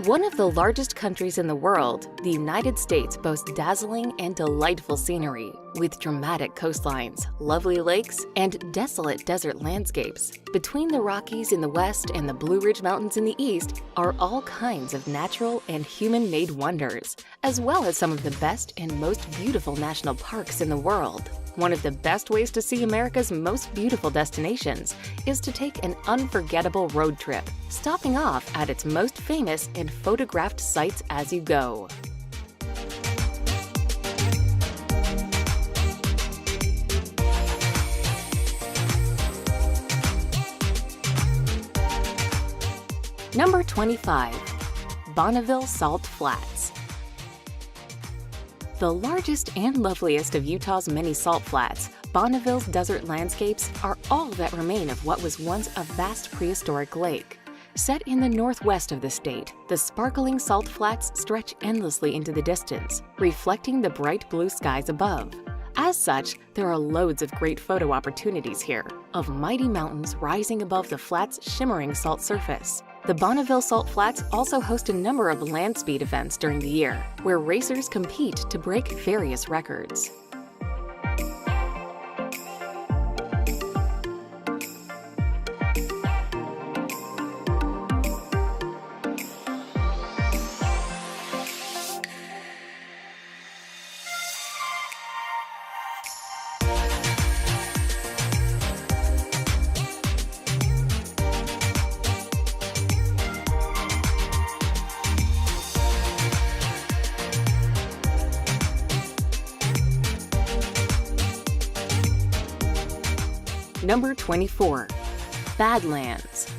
One of the largest countries in the world, the United States boasts dazzling and delightful scenery, with dramatic coastlines, lovely lakes, and desolate desert landscapes. Between the Rockies in the west and the Blue Ridge Mountains in the east are all kinds of natural and human-made wonders, as well as some of the best and most beautiful national parks in the world. One of the best ways to see America's most beautiful destinations is to take an unforgettable road trip, stopping off at its most famous and photographed sites as you go. Number 25. Bonneville Salt Flats. The largest and loveliest of Utah's many salt flats, Bonneville's desert landscapes are all that remain of what was once a vast prehistoric lake. Set in the northwest of the state, the sparkling salt flats stretch endlessly into the distance, reflecting the bright blue skies above. As such, there are loads of great photo opportunities here, of mighty mountains rising above the flat's shimmering salt surface. The Bonneville Salt Flats also host a number of land speed events during the year, where racers compete to break various records. Number 24. Badlands.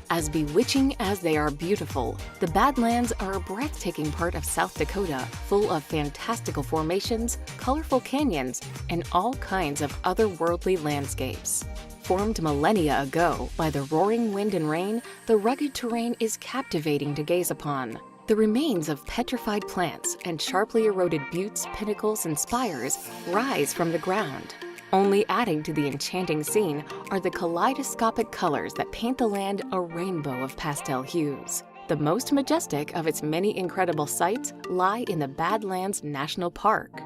As bewitching as they are beautiful, the Badlands are a breathtaking part of South Dakota, full of fantastical formations, colorful canyons, and all kinds of otherworldly landscapes. Formed millennia ago by the roaring wind and rain, the rugged terrain is captivating to gaze upon. The remains of petrified plants and sharply eroded buttes, pinnacles, and spires rise from the ground. Only adding to the enchanting scene are the kaleidoscopic colors that paint the land a rainbow of pastel hues. The most majestic of its many incredible sights lie in the Badlands National Park.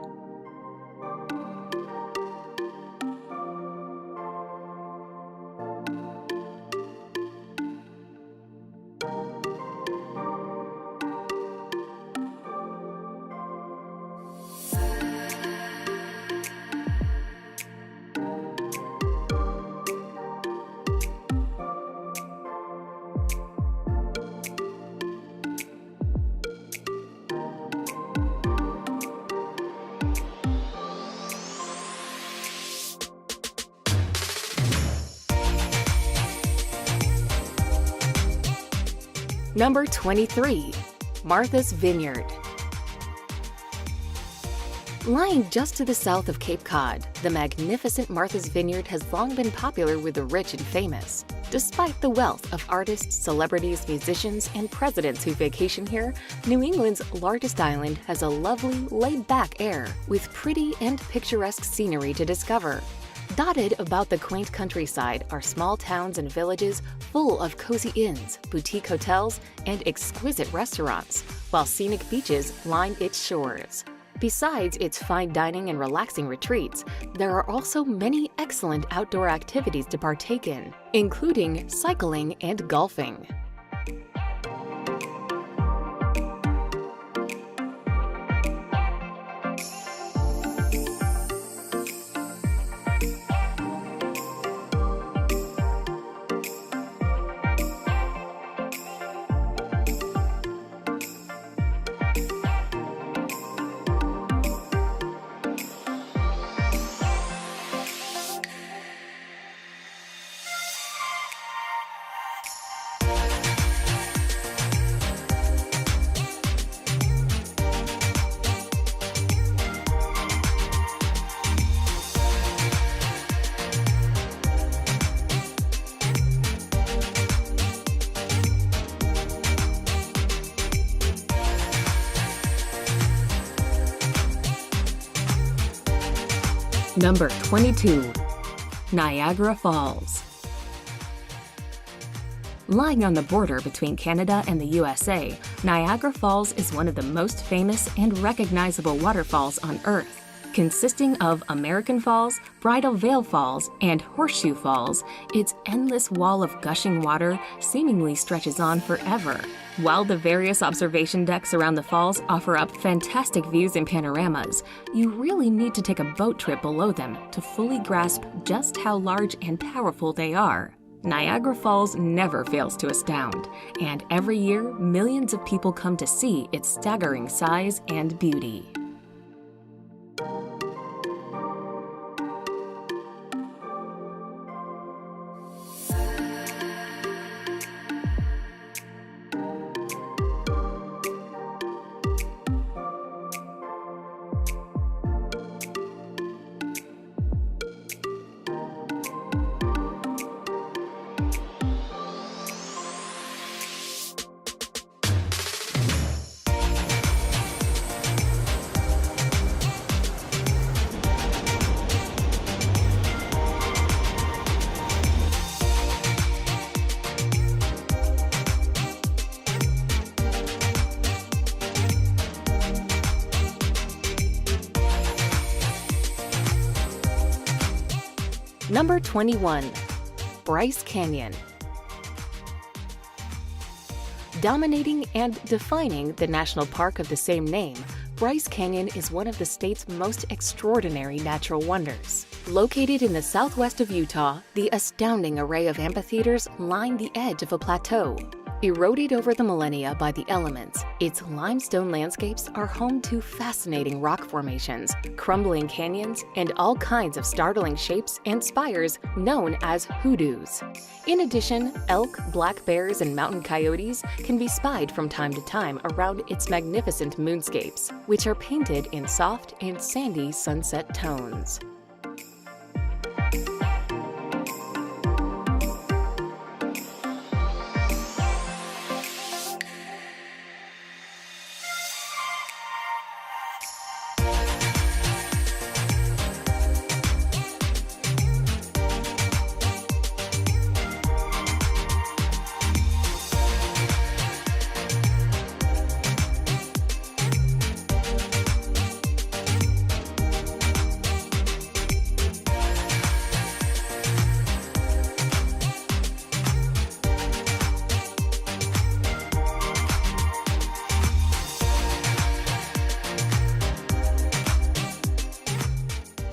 Number 23. Martha's Vineyard. Lying just to the south of Cape Cod, the magnificent Martha's Vineyard has long been popular with the rich and famous. Despite the wealth of artists, celebrities, musicians, and presidents who vacation here, New England's largest island has a lovely, laid-back air with pretty and picturesque scenery to discover. Dotted about the quaint countryside are small towns and villages full of cozy inns, boutique hotels, and exquisite restaurants, while scenic beaches line its shores. Besides its fine dining and relaxing retreats, there are also many excellent outdoor activities to partake in, including cycling and golfing. Number 22. Niagara Falls. Lying on the border between Canada and the USA, Niagara Falls is one of the most famous and recognizable waterfalls on Earth. Consisting of American Falls, Bridal Veil Falls, and Horseshoe Falls, its endless wall of gushing water seemingly stretches on forever. While the various observation decks around the falls offer up fantastic views and panoramas, you really need to take a boat trip below them to fully grasp just how large and powerful they are. Niagara Falls never fails to astound, and every year millions of people come to see its staggering size and beauty. Number 21. Bryce Canyon. Dominating and defining the national park of the same name, Bryce Canyon is one of the state's most extraordinary natural wonders. Located in the southwest of Utah, the astounding array of amphitheaters line the edge of a plateau. Eroded over the millennia by the elements, its limestone landscapes are home to fascinating rock formations, crumbling canyons, and all kinds of startling shapes and spires known as hoodoos. In addition, elk, black bears, and mountain coyotes can be spied from time to time around its magnificent moonscapes, which are painted in soft and sandy sunset tones.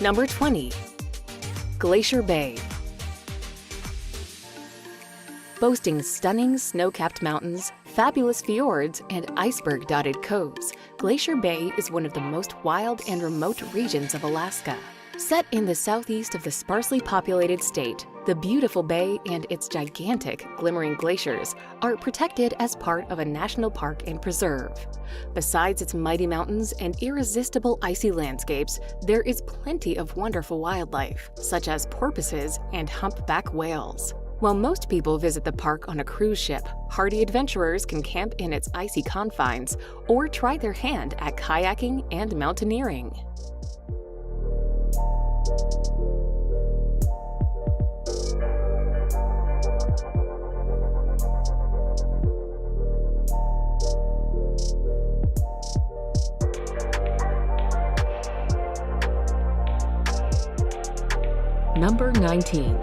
Number 20. Glacier Bay. Boasting stunning snow-capped mountains, fabulous fjords, and iceberg-dotted coves, Glacier Bay is one of the most wild and remote regions of Alaska. Set in the southeast of the sparsely populated state, the beautiful bay and its gigantic, glimmering glaciers are protected as part of a national park and preserve. Besides its mighty mountains and irresistible icy landscapes, there is plenty of wonderful wildlife, such as porpoises and humpback whales. While most people visit the park on a cruise ship, hardy adventurers can camp in its icy confines or try their hand at kayaking and mountaineering. Number 19.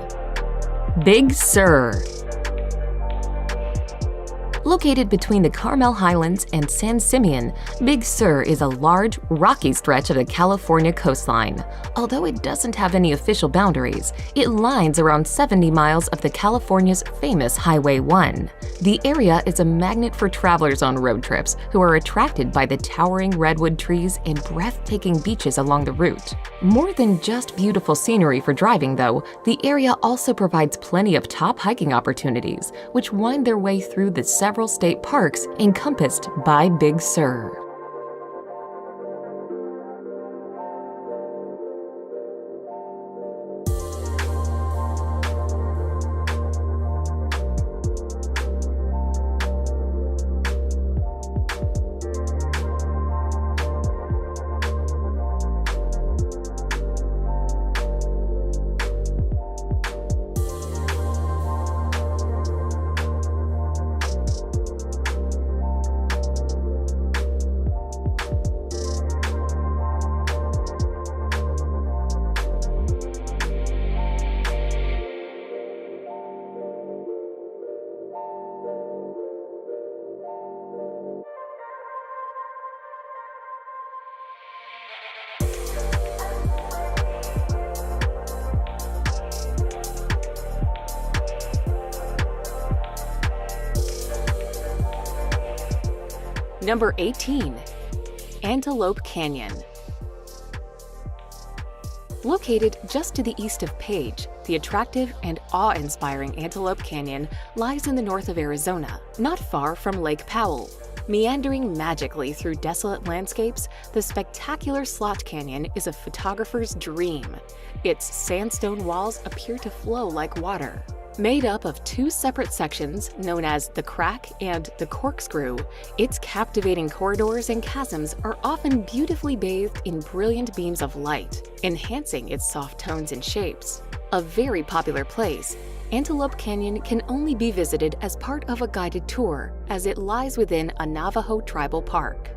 Big Sur. Located between the Carmel Highlands and San Simeon, Big Sur is a large, rocky stretch of the California coastline. Although it doesn't have any official boundaries, it lines around 70 miles of the California's famous Highway 1. The area is a magnet for travelers on road trips who are attracted by the towering redwood trees and breathtaking beaches along the route. More than just beautiful scenery for driving, though, the area also provides plenty of top hiking opportunities, which wind their way through the several state parks encompassed by Big Sur. Number 18. Antelope Canyon. Located just to the east of Page, the attractive and awe-inspiring Antelope Canyon lies in the north of Arizona, not far from Lake Powell. Meandering magically through desolate landscapes, the spectacular Slot Canyon is a photographer's dream. Its sandstone walls appear to flow like water. Made up of two separate sections known as the Crack and the Corkscrew, its captivating corridors and chasms are often beautifully bathed in brilliant beams of light, enhancing its soft tones and shapes. A very popular place, Antelope Canyon can only be visited as part of a guided tour, as it lies within a Navajo tribal park.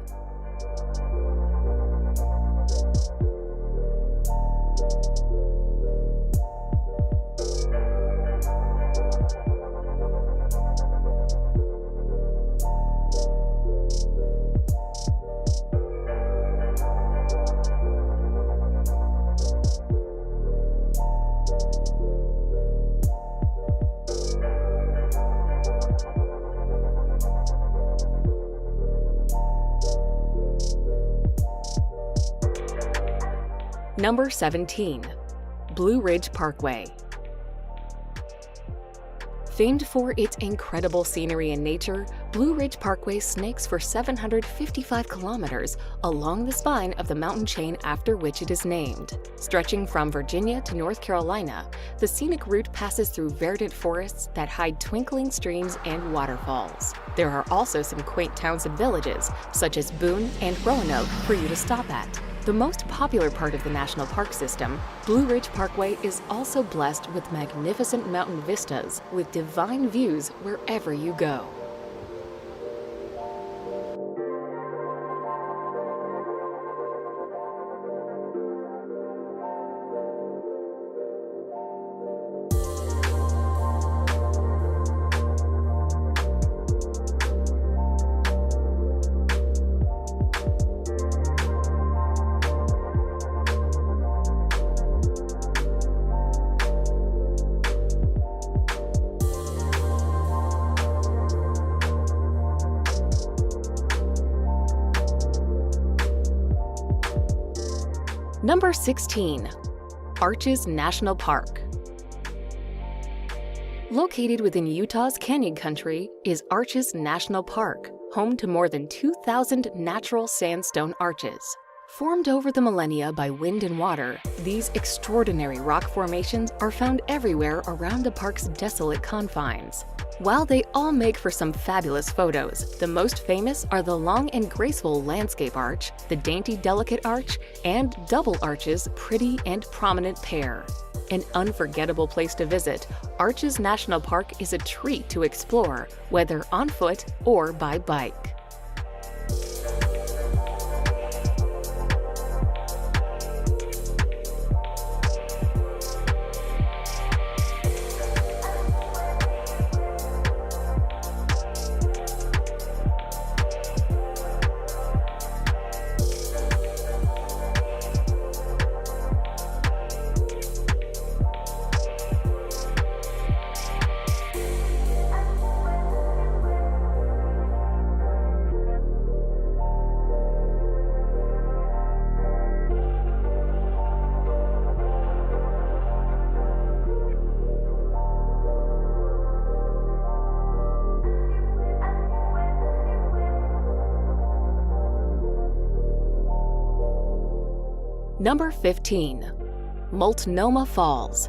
Number 17. Blue Ridge Parkway. Famed for its incredible scenery and nature, Blue Ridge Parkway snakes for 755 kilometers along the spine of the mountain chain after which it is named. Stretching from Virginia to North Carolina, the scenic route passes through verdant forests that hide twinkling streams and waterfalls. There are also some quaint towns and villages, such as Boone and Roanoke, for you to stop at. The most popular part of the national park system, Blue Ridge Parkway is also blessed with magnificent mountain vistas with divine views wherever you go. Number 16. Arches National Park. Located within Utah's Canyon Country is Arches National Park, home to more than 2,000 natural sandstone arches. Formed over the millennia by wind and water, these extraordinary rock formations are found everywhere around the park's desolate confines. While they all make for some fabulous photos, the most famous are the long and graceful landscape arch, the dainty delicate arch, and double arches pretty and prominent pair. An unforgettable place to visit, Arches National Park is a treat to explore, whether on foot or by bike. Number 15. Multnomah Falls.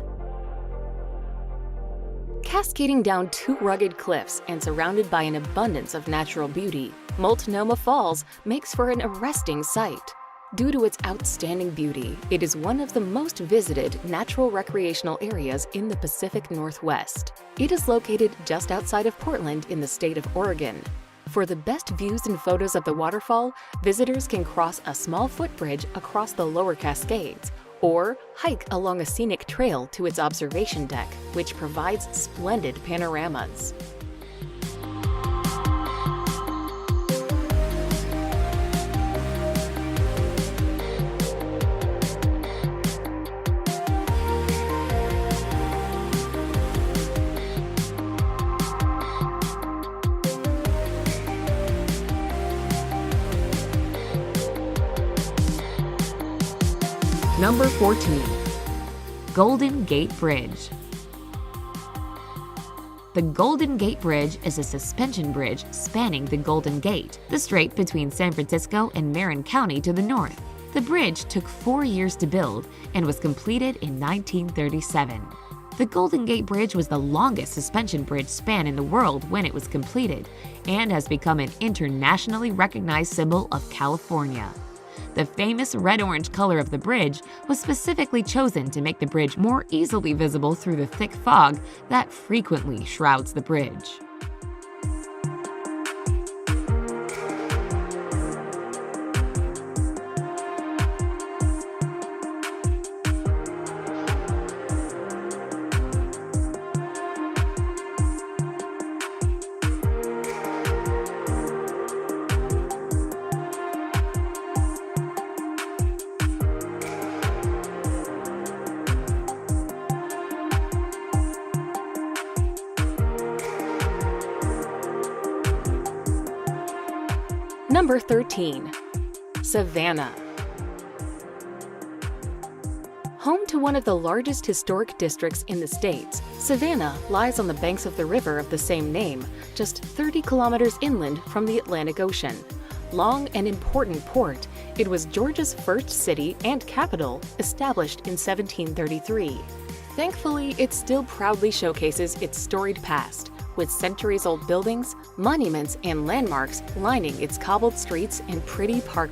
Cascading down two rugged cliffs and surrounded by an abundance of natural beauty, Multnomah Falls makes for an arresting sight. Due to its outstanding beauty, it is one of the most visited natural recreational areas in the Pacific Northwest. It is located just outside of Portland in the state of Oregon. For the best views and photos of the waterfall, visitors can cross a small footbridge across the lower Cascades, or hike along a scenic trail to its observation deck, which provides splendid panoramas. Number 14. Golden Gate Bridge. The Golden Gate Bridge is a suspension bridge spanning the Golden Gate, the strait between San Francisco and Marin County to the north. The bridge took 4 years to build and was completed in 1937. The Golden Gate Bridge was the longest suspension bridge span in the world when it was completed and has become an internationally recognized symbol of California. The famous red-orange color of the bridge was specifically chosen to make the bridge more easily visible through the thick fog that frequently shrouds the bridge. Number 13. Savannah. Home to one of the largest historic districts in the States, Savannah lies on the banks of the river of the same name, just 30 kilometers inland from the Atlantic Ocean. Long and important port, it was Georgia's first city and capital, established in 1733. Thankfully, it still proudly showcases its storied past, with centuries-old buildings, monuments, and landmarks lining its cobbled streets and pretty park